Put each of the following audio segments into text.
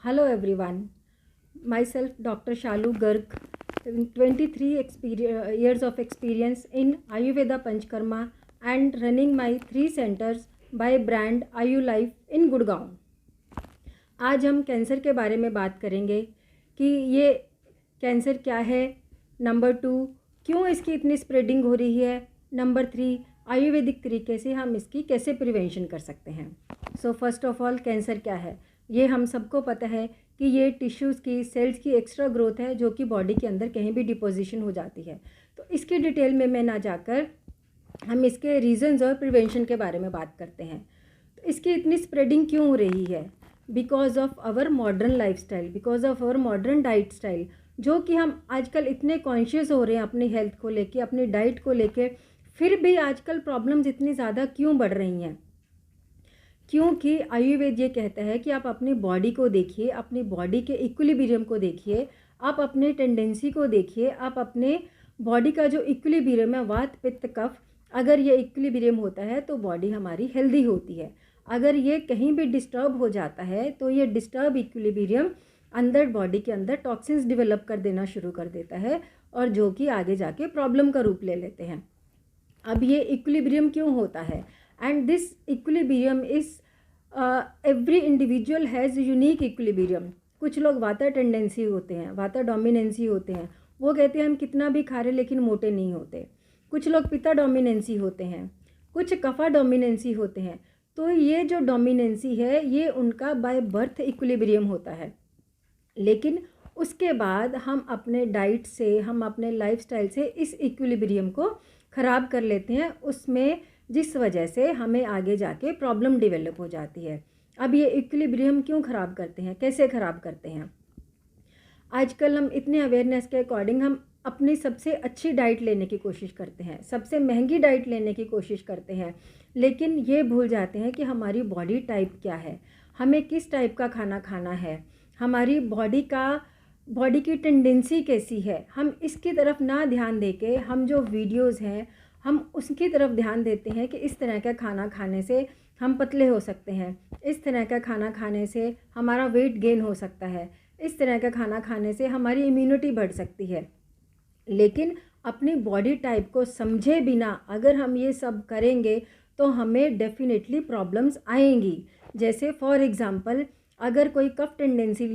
Hello everyone, myself Dr. Shalu Garg, 23 years of experience in Ayurveda Panchkarma and running my 3 centers by brand Ayu Life in Gurgaon. आज हम cancer के बारे में बात करेंगे कि ये कैंसर क्या है, नंबर 2 क्यों इसकी इतनी स्प्रेडिंग हो रही है, नंबर 3 आयुर्वेदिक तरीके से हम इसकी कैसे प्रिवेंशन कर सकते हैं। So first of all cancer क्या है, ये हम सबको पता है कि ये टिश्यूज़ की सेल्स की एक्स्ट्रा ग्रोथ है जो कि बॉडी के अंदर कहीं भी डिपोजिशन हो जाती है। तो इसकी डिटेल में मैं ना जाकर हम इसके रीज़न्स और प्रिवेंशन के बारे में बात करते हैं। तो इसकी इतनी स्प्रेडिंग क्यों हो रही है? Because of our modern lifestyle, because of our modern diet style, जो कि हम आजकल इतने कॉन्शियस हो रहे हैं अपनी हेल्थ को लेके, अपनी डाइट को लेके, फिर भी आजकल प्रॉब्लम्स इतनी ज़्यादा क्यों बढ़ रही हैं? क्योंकि आयुर्वेद ये कहता है कि आप अपनी बॉडी को देखिए, अपनी बॉडी के इक्विलिब्रियम को देखिए, आप अपने टेंडेंसी को देखिए, आप अपने बॉडी का जो इक्विलिब्रियम है वात पित्त कफ, अगर ये इक्विलिब्रियम होता है तो बॉडी हमारी हेल्दी होती है। अगर ये कहीं भी डिस्टर्ब हो जाता है तो ये डिस्टर्ब इक्विलिब्रियम अंदर बॉडी के अंदर टॉक्सिन्स डेवलप कर देना शुरू कर देता है और जो कि आगे जाके प्रॉब्लम का रूप ले लेते हैं। अब ये इक्विलिब्रियम क्यों होता है? And this equilibrium is every individual has unique equilibrium. कुछ लोग वाता टेंडेंसी होते हैं, वाता डोमिनेंसी होते हैं, वो कहते हैं हम कितना भी खा रहे लेकिन मोटे नहीं होते। कुछ लोग पिता डोमिनेंसी होते हैं, कुछ कफा डोमिनेंसी होते हैं। तो ये जो डोमिनेंसी है ये उनका बाय बर्थ इक्विलिब्रियम होता है, लेकिन उसके बाद हम अपने डाइट से, हम अपने लाइफस्टाइल से इस इक्विलिब्रियम को ख़राब कर लेते हैं, उसमें जिस वजह से हमें आगे जाके प्रॉब्लम डेवलप हो जाती है। अब ये इक्विलिब्रियम क्यों ख़राब करते हैं, कैसे ख़राब करते हैं? आजकल हम इतने अवेयरनेस के अकॉर्डिंग हम अपनी सबसे अच्छी डाइट लेने की कोशिश करते हैं, सबसे महंगी डाइट लेने की कोशिश करते हैं, लेकिन ये भूल जाते हैं कि हमारी बॉडी टाइप क्या है, हमें किस टाइप का खाना खाना है, हमारी बॉडी की टेंडेंसी कैसी है। हम इसकी तरफ ना ध्यान देके हम जो वीडियोस हैं हम उसकी तरफ ध्यान देते हैं कि इस तरह का खाना खाने से हम पतले हो सकते हैं, इस तरह का खाना खाने से हमारा वेट गेन हो सकता है, इस तरह का खाना खाने से हमारी इम्यूनिटी बढ़ सकती है। लेकिन अपनी बॉडी टाइप को समझे बिना अगर हम ये सब करेंगे तो हमें डेफिनेटली प्रॉब्लम्स आएंगी। जैसे फॉर एग्ज़ाम्पल अगर कोई कफ टेंडेंसी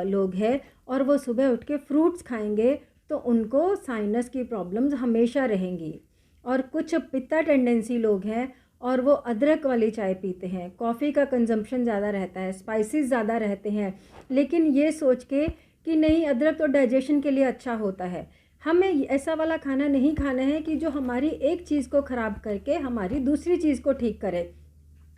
लोग हैं और वो सुबह उठ के फ्रूट्स खाएंगे तो उनको साइनस की प्रॉब्लम्स हमेशा रहेंगी। और कुछ पित्ता टेंडेंसी लोग हैं और वो अदरक वाली चाय पीते हैं, कॉफ़ी का कंजम्पशन ज़्यादा रहता है, स्पाइसेस ज़्यादा रहते हैं, लेकिन ये सोच के कि नहीं अदरक तो डाइजेशन के लिए अच्छा होता है। हमें ऐसा वाला खाना नहीं खाना है कि जो हमारी एक चीज़ को ख़राब करके हमारी दूसरी चीज़ को ठीक करे।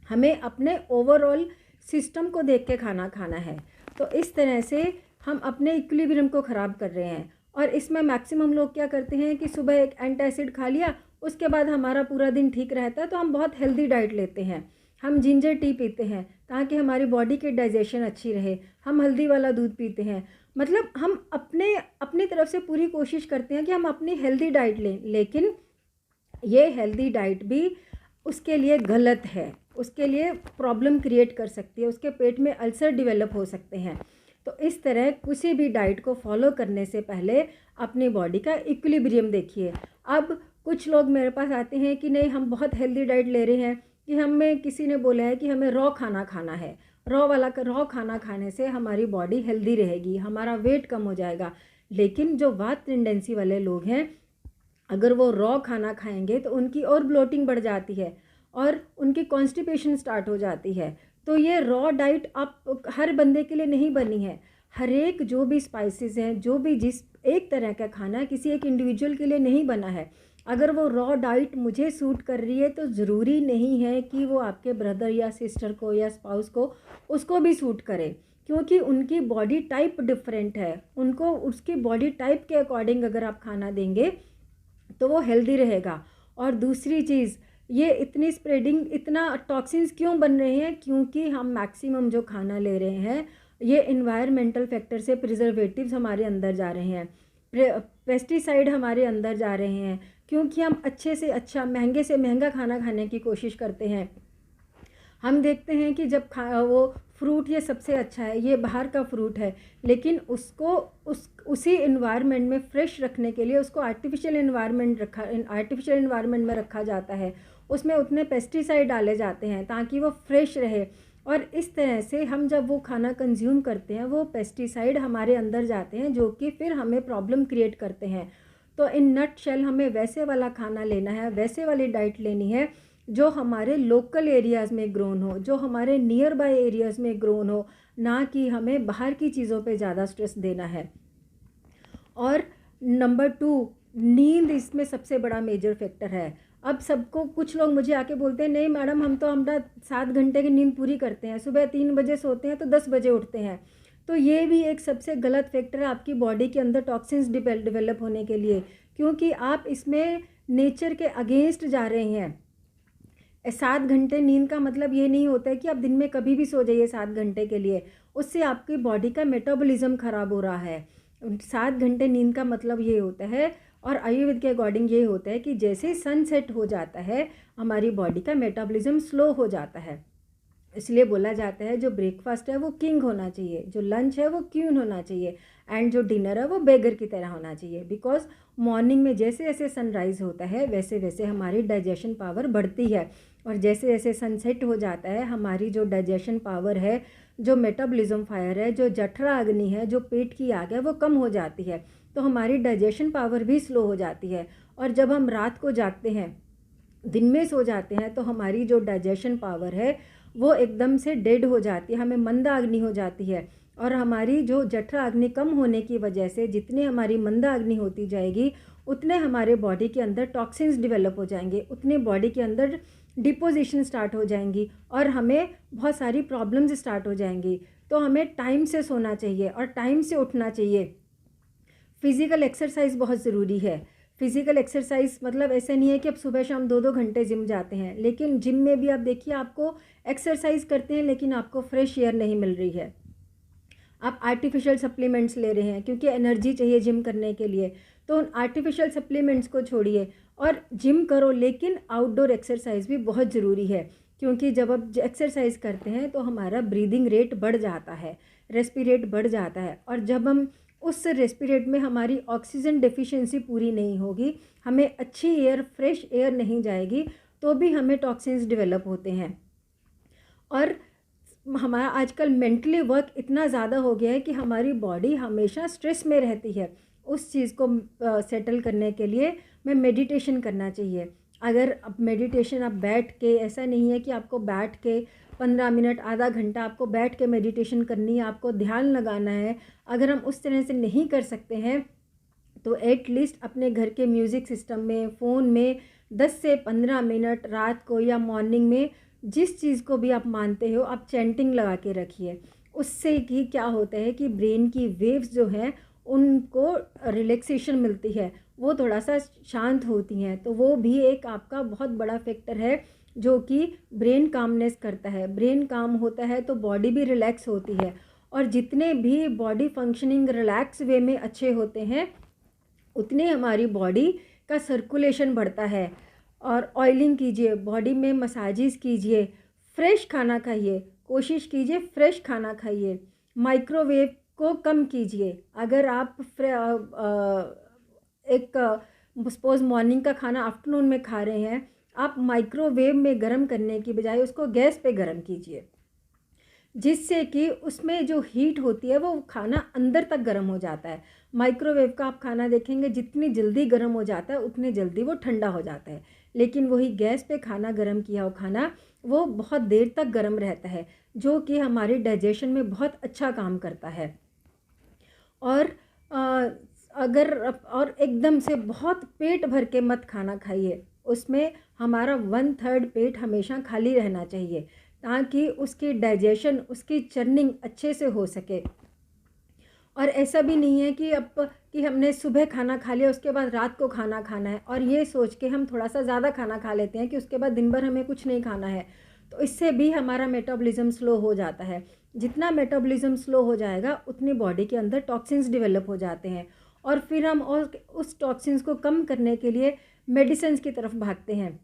हमें अपने ओवरऑल सिस्टम को देख के खाना खाना है। तो इस तरह से हम अपने इक्विलिब्रियम को ख़राब कर रहे हैं। और इसमें मैक्सिमम लोग क्या करते हैं कि सुबह एक एंटासिड खा लिया, उसके बाद हमारा पूरा दिन ठीक रहता है, तो हम बहुत हेल्दी डाइट लेते हैं। हम जिंजर टी पीते हैं ताकि हमारी बॉडी की डाइजेशन अच्छी रहे, हम हल्दी वाला दूध पीते हैं, मतलब हम अपनी तरफ से पूरी कोशिश करते हैं कि हम अपनी हेल्दी डाइट लें, लेकिन ये हेल्दी डाइट भी उसके लिए गलत है, उसके लिए प्रॉब्लम क्रिएट कर सकती है, उसके पेट में अल्सर डेवलप हो सकते हैं। तो इस तरह किसी भी डाइट को फॉलो करने से पहले अपनी बॉडी का इक्विलिब्रियम देखिए। अब कुछ लोग मेरे पास आते हैं कि नहीं हम बहुत हेल्दी डाइट ले रहे हैं, कि हमें किसी ने बोला है कि हमें रॉ खाना खाना है, रॉ खाना खाने से हमारी बॉडी हेल्दी रहेगी, हमारा वेट कम हो जाएगा। लेकिन जो वात टेंडेंसी वाले लोग हैं अगर वो रॉ खाना खाएंगे तो उनकी और ब्लोटिंग बढ़ जाती है और उनकी कॉन्स्टिपेशन स्टार्ट हो जाती है। तो ये रॉ डाइट आप हर बंदे के लिए नहीं बनी है। हर एक जो भी स्पाइसेस हैं, जो भी जिस एक तरह का खाना किसी एक इंडिविजुअल के लिए नहीं बना है। अगर वो रॉ डाइट मुझे सूट कर रही है तो ज़रूरी नहीं है कि वो आपके ब्रदर या सिस्टर को या स्पाउस को उसको भी सूट करे, क्योंकि उनकी बॉडी टाइप डिफरेंट है। उनको उसकी बॉडी टाइप के अकॉर्डिंग अगर आप खाना देंगे तो वो हेल्दी रहेगा। और दूसरी चीज़, ये इतनी स्प्रेडिंग, इतना टॉक्सिन्स क्यों बन रहे हैं? क्योंकि हम मैक्सिमम जो खाना ले रहे हैं ये इन्वायरमेंटल फैक्टर से प्रिजर्वेटिव्स हमारे अंदर जा रहे हैं, पेस्टिसाइड हमारे अंदर जा रहे हैं, क्योंकि हम अच्छे से अच्छा, महंगे से महंगा खाना खाने की कोशिश करते हैं। हम देखते हैं कि जब वो फ्रूट ये सबसे अच्छा है, ये बाहर का फ्रूट है, लेकिन उसको उसी इन्वायरमेंट में फ्रेश रखने के लिए उसको आर्टिफिशियल इन्वायरमेंट में रखा जाता है। उसमें उतने पेस्टिसाइड डाले जाते हैं ताकि वो फ्रेश रहे, और इस तरह से हम जब वो खाना कंज्यूम करते हैं वो पेस्टिसाइड हमारे अंदर जाते हैं जो कि फिर हमें प्रॉब्लम क्रिएट करते हैं। तो इन नट शेल हमें वैसे वाला खाना लेना है, वैसे वाली डाइट लेनी है जो हमारे लोकल एरियाज़ में ग्रोन हो, जो हमारे नियर बाय एरियाज़ में ग्रोन हो, ना कि हमें बाहर की चीज़ों पे ज़्यादा स्ट्रेस देना है। और नंबर 2, नींद इसमें सबसे बड़ा मेजर फैक्टर है। अब सबको, कुछ लोग मुझे आके बोलते हैं नहीं मैडम हम तो हमारा 7 घंटे की नींद पूरी करते हैं, सुबह 3 बजे सोते हैं तो 10 बजे उठते हैं। तो ये भी एक सबसे गलत फैक्टर है आपकी बॉडी के अंदर टॉक्सिन्स डेवलप होने के लिए, क्योंकि आप इसमें नेचर के अगेंस्ट जा रहे हैं। 7 घंटे नींद का मतलब ये नहीं होता है कि आप दिन में कभी भी सो जाइए 7 घंटे के लिए, उससे आपकी बॉडी का मेटाबॉलिज्म ख़राब हो रहा है। 7 घंटे नींद का मतलब ये होता है, और आयुर्वेद के अकॉर्डिंग ये होता है कि जैसे ही सन सेट हो जाता है हमारी बॉडी का मेटाबॉलिज्म स्लो हो जाता है। इसलिए बोला जाता है जो ब्रेकफास्ट है वो किंग होना चाहिए, जो लंच है वो क्वीन होना चाहिए, एंड जो डिनर है वो बेगर की तरह होना चाहिए। बिकॉज मॉर्निंग में जैसे जैसे सनराइज़ होता है वैसे वैसे हमारी डाइजेशन पावर बढ़ती है, और जैसे जैसे सनसेट हो जाता है हमारी जो डाइजेशन पावर है, जो मेटाबॉलिज्म फायर है, जो जठरा अग्नि है, जो पेट की आग है, वो कम हो जाती है। तो हमारी डाइजेशन पावर भी स्लो हो जाती है। और जब हम रात को जागते हैं, दिन में सो जाते हैं, तो हमारी जो डाइजेशन पावर है वो एकदम से डेड हो जाती है, हमें मंदा अग्नि हो जाती है। और हमारी जो जठरा अग्नि कम होने की वजह से जितनी हमारी मंदा अग्नि होती जाएगी उतने हमारे बॉडी के अंदर टॉक्सिन्स डेवलप हो जाएंगे, उतने बॉडी के अंदर डिपोजिशन स्टार्ट हो जाएंगी, और हमें बहुत सारी प्रॉब्लम्स स्टार्ट हो जाएंगी। तो हमें टाइम से सोना चाहिए और टाइम से उठना चाहिए। फिज़िकल एक्सरसाइज बहुत ज़रूरी है। फिज़िकल एक्सरसाइज मतलब ऐसे नहीं है कि अब सुबह शाम 2-2 घंटे जिम जाते हैं, लेकिन जिम में भी आप देखिए आपको एक्सरसाइज करते हैं लेकिन आपको फ्रेश एयर नहीं मिल रही है। आप आर्टिफिशियल सप्लीमेंट्स ले रहे हैं क्योंकि एनर्जी चाहिए जिम करने के लिए, तो उन आर्टिफिशियल सप्लीमेंट्स को छोड़िए और जिम करो, लेकिन आउटडोर एक्सरसाइज भी बहुत ज़रूरी है। क्योंकि जब आप एक्सरसाइज करते हैं तो हमारा ब्रीदिंग रेट बढ़ जाता है, रेस्पिरेट बढ़ जाता है, और जब हम उस रेस्पिरेट में हमारी ऑक्सीजन डेफिशिएंसी पूरी नहीं होगी, हमें अच्छी एयर, फ्रेश एयर नहीं जाएगी, तो भी हमें टॉक्सिन्स डेवलप होते हैं। और हमारा आजकल मेंटली वर्क इतना ज़्यादा हो गया है कि हमारी बॉडी हमेशा स्ट्रेस में रहती है। उस चीज़ को सेटल करने के लिए मैं मेडिटेशन करना चाहिए। अगर अब मेडिटेशन आप बैठ के, ऐसा नहीं है कि आपको बैठ के 15 मिनट, आधा घंटा आपको बैठ के मेडिटेशन करनी है, आपको ध्यान लगाना है। अगर हम उस तरह से नहीं कर सकते हैं तो एटलीस्ट अपने घर के म्यूज़िक सिस्टम में, फ़ोन में 10 से 15 मिनट रात को या मॉर्निंग में, जिस चीज़ को भी आप मानते हो, आप चैंटिंग लगा के रखिए। उससे कि क्या होता है कि ब्रेन की वेव्स जो हैं उनको रिलैक्सेशन मिलती है, वो थोड़ा सा शांत होती हैं, तो वो भी एक आपका बहुत बड़ा फैक्टर है जो कि ब्रेन कामनेस करता है। ब्रेन काम होता है तो बॉडी भी रिलैक्स होती है, और जितने भी बॉडी फंक्शनिंग रिलैक्स वे में अच्छे होते हैं उतने हमारी बॉडी का सर्कुलेशन बढ़ता है। और ऑयलिंग कीजिए, बॉडी में मसाजेस कीजिए, फ्रेश खाना खाइए, कोशिश कीजिए फ्रेश खाना खाइए, माइक्रोवेव को कम कीजिए। अगर आप सपोज़ मॉर्निंग का खाना आफ्टरनून में खा रहे हैं, आप माइक्रोवेव में गर्म करने की बजाय उसको गैस पे गर्म कीजिए, जिससे कि उसमें जो हीट होती है वो खाना अंदर तक गर्म हो जाता है। माइक्रोवेव का आप खाना देखेंगे जितनी जल्दी गर्म हो जाता है उतनी जल्दी वो ठंडा हो जाता है, लेकिन वही गैस पे खाना गर्म किया हुआ खाना वो बहुत देर तक गर्म रहता है, जो कि हमारे डाइजेशन में बहुत अच्छा काम करता है। और और एकदम से बहुत पेट भर के मत खाना खाइए, उसमें हमारा 1/3 पेट हमेशा खाली रहना चाहिए ताकि उसकी डाइजेशन, उसकी चर्निंग अच्छे से हो सके। और ऐसा भी नहीं है कि हमने सुबह खाना खा लिया उसके बाद रात को खाना खाना है, और ये सोच के हम थोड़ा सा ज़्यादा खाना खा लेते हैं कि उसके बाद दिन भर हमें कुछ नहीं खाना है, तो इससे भी हमारा मेटाबॉलिज्म स्लो हो जाता है। जितना मेटाबॉलिज्म स्लो हो जाएगा उतनी बॉडी के अंदर टॉक्सिन्स डेवलप हो जाते हैं, और फिर हम उस टॉक्सिन्स को कम करने के लिए मेडिसिन्स की तरफ भागते हैं।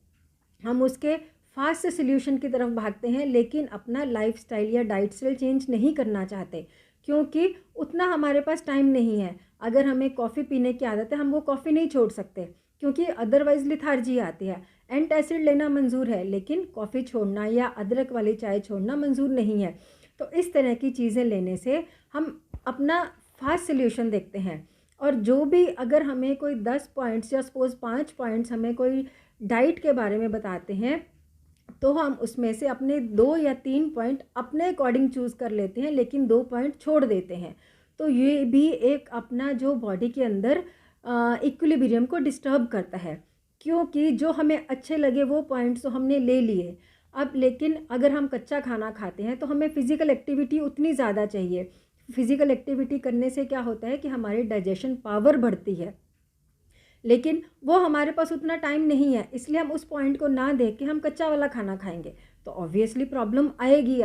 हम उसके फास्ट सोल्यूशन की तरफ भागते हैं, लेकिन अपना लाइफस्टाइल या डाइट स्टाइल चेंज नहीं करना चाहते, क्योंकि उतना हमारे पास टाइम नहीं है। अगर हमें कॉफ़ी पीने की आदत है, हम वो कॉफ़ी नहीं छोड़ सकते, क्योंकि अदरवाइज़ लिथार्जी आती है। एंटासिड लेना मंजूर है, लेकिन कॉफ़ी छोड़ना या अदरक वाली चाय छोड़ना मंजूर नहीं है। तो इस तरह की चीज़ें लेने से हम अपना फास्ट सोल्यूशन देखते हैं। और जो भी अगर हमें कोई 10 पॉइंट्स या सपोज़ 5 पॉइंट्स हमें कोई डाइट के बारे में बताते हैं, तो हम उसमें से अपने 2 या 3 पॉइंट अपने अकॉर्डिंग चूज़ कर लेते हैं, लेकिन 2 पॉइंट छोड़ देते हैं। तो ये भी एक अपना जो बॉडी के अंदर इक्विलिब्रियम को डिस्टर्ब करता है, क्योंकि जो हमें अच्छे लगे वो पॉइंट्स तो हमने ले लिए। अब लेकिन अगर हम कच्चा खाना खाते हैं तो हमें फ़िज़िकल एक्टिविटी उतनी ज़्यादा चाहिए। फ़िज़िकल एक्टिविटी करने से क्या होता है कि हमारी डाइजेशन पावर बढ़ती है, लेकिन वो हमारे पास उतना टाइम नहीं है, इसलिए हम उस पॉइंट को ना देख के हम कच्चा वाला खाना खाएंगे, तो ऑब्वियसली प्रॉब्लम आएगी।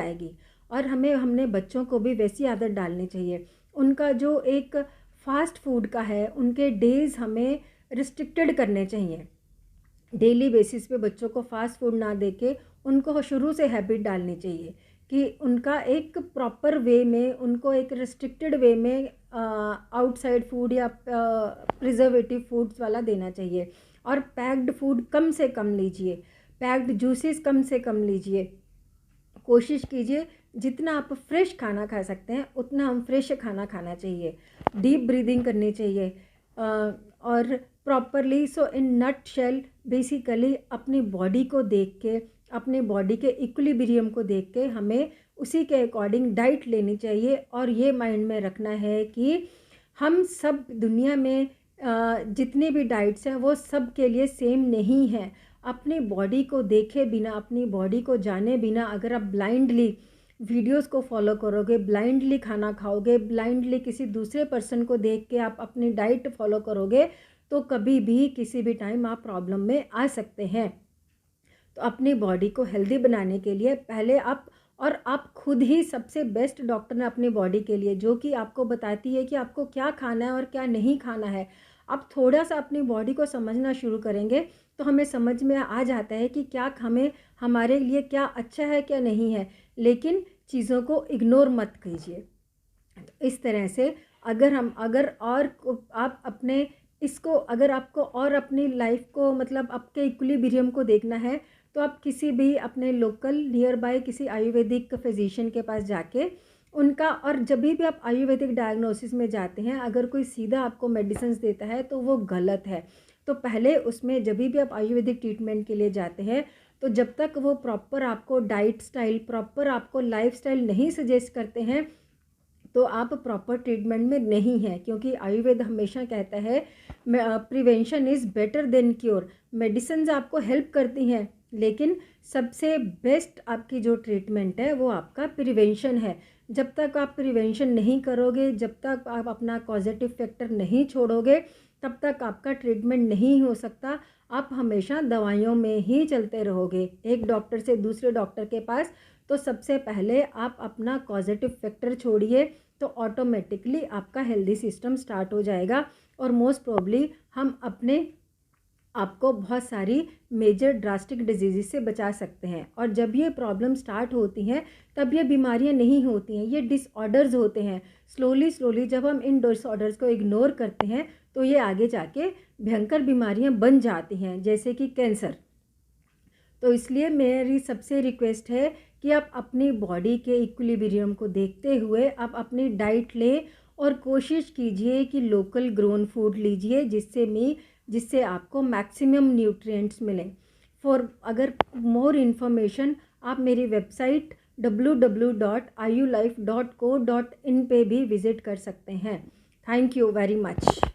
और हमने बच्चों को भी वैसी आदत डालनी चाहिए। उनका जो एक फास्ट फूड का है, उनके डेज़ हमें रिस्ट्रिक्टेड करने चाहिए। डेली बेसिस पे बच्चों को फास्ट फूड ना दे के उनको शुरू से हैबिट डालनी चाहिए कि उनका एक प्रॉपर वे में, उनको एक रिस्ट्रिक्टेड वे में आउटसाइड फूड या प्रिजर्वेटिव फूड्स वाला देना चाहिए। और पैक्ड फूड कम से कम लीजिए, पैक्ड जूसेस कम से कम लीजिए। कोशिश कीजिए जितना आप फ्रेश खाना खा सकते हैं उतना हम फ्रेश खाना खाना चाहिए। डीप ब्रीदिंग करनी चाहिए और प्रॉपरली। सो इन नट शेल बेसिकली अपनी बॉडी को देख के, अपने बॉडी के इक्विलिब्रियम को देख के हमें उसी के अकॉर्डिंग डाइट लेनी चाहिए। और ये माइंड में रखना है कि हम सब दुनिया में जितनी भी डाइट्स हैं वो सब के लिए सेम नहीं हैं। अपनी बॉडी को देखे बिना, अपनी बॉडी को जाने बिना अगर आप ब्लाइंडली वीडियोस को फॉलो करोगे, ब्लाइंडली खाना खाओगे, ब्लाइंडली किसी दूसरे पर्सन को देख के आप अपनी डाइट फॉलो करोगे, तो कभी भी किसी भी टाइम आप प्रॉब्लम में आ सकते हैं। तो अपनी बॉडी को हेल्दी बनाने के लिए पहले आप खुद ही सबसे बेस्ट डॉक्टर हैं अपनी बॉडी के लिए, जो कि आपको बताती है कि आपको क्या खाना है और क्या नहीं खाना है। आप थोड़ा सा अपनी बॉडी को समझना शुरू करेंगे तो हमें समझ में आ जाता है कि क्या हमारे लिए क्या अच्छा है क्या नहीं है, लेकिन चीज़ों को इग्नोर मत कीजिए। तो इस तरह से अगर आपको और अपनी लाइफ को मतलब आपके इक्विलिब्रियम को देखना है, तो आप किसी भी अपने लोकल नियर बाय किसी आयुर्वेदिक फिजिशियन के पास जाके उनका, और जब भी आप आयुर्वेदिक डायग्नोसिस में जाते हैं अगर कोई सीधा आपको मेडिसिन देता है तो वो गलत है। तो पहले उसमें जब भी आप आयुर्वेदिक ट्रीटमेंट के लिए जाते हैं तो जब तक वो प्रॉपर आपको डाइट स्टाइल, प्रॉपर आपको लाइफ स्टाइल नहीं सजेस्ट करते हैं तो आप प्रॉपर ट्रीटमेंट में नहीं हैं, क्योंकि आयुर्वेद हमेशा कहता है prevention is better than cure. Medicine आपको हेल्प करती हैं, लेकिन सबसे बेस्ट आपकी जो ट्रीटमेंट है वो आपका प्रिवेंशन है। जब तक आप प्रिवेंशन नहीं करोगे, जब तक आप अपना पॉजिटिव फैक्टर नहीं छोड़ोगे, तब तक आपका ट्रीटमेंट नहीं हो सकता। आप हमेशा दवाइयों में ही चलते रहोगे एक डॉक्टर से दूसरे डॉक्टर के पास। तो सबसे पहले आप अपना पॉजिटिव फैक्टर छोड़िए, तो ऑटोमेटिकली आपका हेल्दी सिस्टम स्टार्ट हो जाएगा और मोस्ट प्रोबेबली हम आपको बहुत सारी मेजर ड्रास्टिक डिजीज़ से बचा सकते हैं। और जब ये प्रॉब्लम स्टार्ट होती हैं तब ये बीमारियां नहीं होती हैं, ये डिसऑर्डर्स होते हैं। स्लोली जब हम इन डिसऑर्डर्स को इग्नोर करते हैं तो ये आगे जाके भयंकर बीमारियां बन जाती हैं, जैसे कि कैंसर। तो इसलिए मेरी सबसे रिक्वेस्ट है कि आप अपनी बॉडी के इक्विलिब्रियम को देखते हुए आप अपनी डाइट लें और कोशिश कीजिए कि लोकल ग्रोन फूड लीजिए, जिससे आपको मैक्सिमम न्यूट्रिएंट्स मिलें। अगर मोर इन्फॉर्मेशन आप मेरी वेबसाइट www.iulife.co.in पे भी विज़िट कर सकते हैं। Thank you very much.